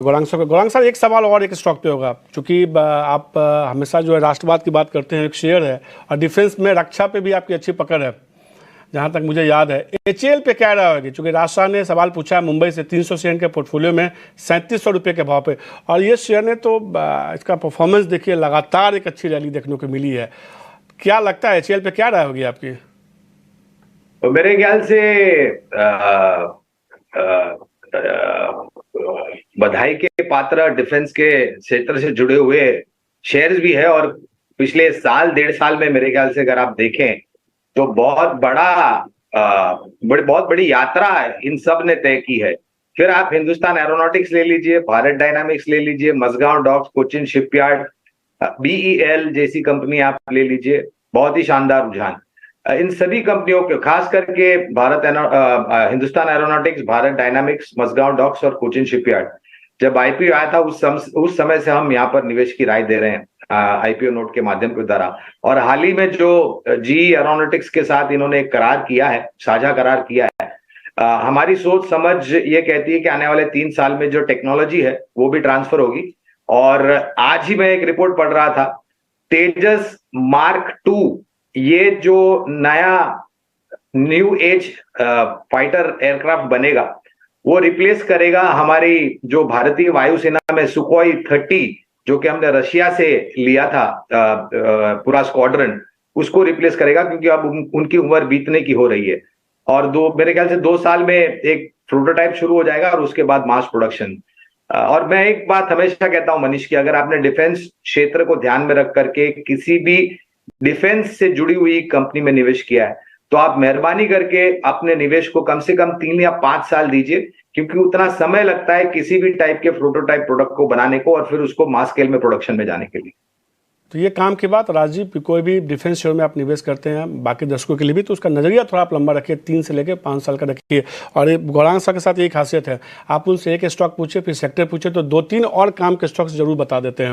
गौरांग साहब, एक सवाल और एक स्टॉक पे होगा, क्योंकि आप हमेशा जो है राष्ट्रवाद की बात करते हैं, एक शेयर है और डिफेंस में रक्षा पे भी आपकी अच्छी पकड़ है जहां तक मुझे याद है। एचएएल पे क्या राय होगी, चूंकि राजशाह ने सवाल पूछा है मुंबई से 300 शेयर के पोर्टफोलियो में 3700 रुपये के भाव पे, और ये शेयर ने तो इसका परफॉर्मेंस देखिए, लगातार एक अच्छी रैली देखने को मिली है। क्या लगता है एचएएल पे क्या राय होगी आपकी? तो मेरे ख्याल से बधाई के पात्र डिफेंस के क्षेत्र से जुड़े हुए शेयर्स भी है, और पिछले साल 1.5 साल में मेरे ख्याल से अगर आप देखें तो बहुत बड़ी यात्रा इन सब ने तय की है। फिर आप हिंदुस्तान एरोनॉटिक्स ले लीजिए, भारत डायनामिक्स ले लीजिए, Mazagon Docks, Cochin Shipyard, BEL जैसी कंपनी आप ले लीजिए, बहुत ही शानदार रुझान। इन सभी कंपनियों के, खास करके Hindustan Aeronautics, Bharat Dynamics, Mazagon Docks और कोचिन शिपयार्ड, जब आईपीओ आया था उस समय से हम यहाँ पर निवेश की राय दे रहे हैं आईपीओ नोट के माध्यम के द्वारा। और हाल ही में जो जी एरोनॉटिक्स के साथ इन्होंने एक करार किया है, साझा करार किया है, हमारी सोच समझ ये कहती है कि आने वाले 3 साल में जो टेक्नोलॉजी है वो भी ट्रांसफर होगी। और आज ही मैं एक रिपोर्ट पढ़ रहा था, तेजस मार्क 2, ये जो नया न्यू एज फाइटर एयरक्राफ्ट बनेगा, वो रिप्लेस करेगा हमारी जो भारतीय वायुसेना में सुखोई 30, जो कि हमने रशिया से लिया था पूरा स्क्वाड्रन, उसको रिप्लेस करेगा, क्योंकि अब उनकी उम्र बीतने की हो रही है। और मेरे ख्याल से 2 साल में एक प्रोटोटाइप शुरू हो जाएगा और उसके बाद मास प्रोडक्शन। और मैं एक बात हमेशा कहता हूं मनीष की, अगर आपने डिफेंस क्षेत्र को ध्यान में रख करके किसी भी डिफेंस से जुड़ी हुई कंपनी में निवेश किया है, तो आप मेहरबानी करके अपने निवेश को कम से कम 3 या 5 साल दीजिए, क्योंकि उतना समय लगता है किसी भी टाइप के प्रोटोटाइप प्रोडक्ट को बनाने को और फिर उसको मास स्केल में प्रोडक्शन में जाने के लिए। तो ये काम की बात राजीव, कोई भी डिफेंस शेयर में आप निवेश करते हैं बाकी दर्शकों के लिए भी, तो उसका नजरिया थोड़ा आप लंबा रखिए, 3 से लेकर 5 साल का रखिए। और गौरांग साहब के साथ यही खासियत है, आप उनसे एक स्टॉक पूछे, फिर सेक्टर पूछे, तो 2-3 और काम के स्टॉक्स जरूर बता देते हैं।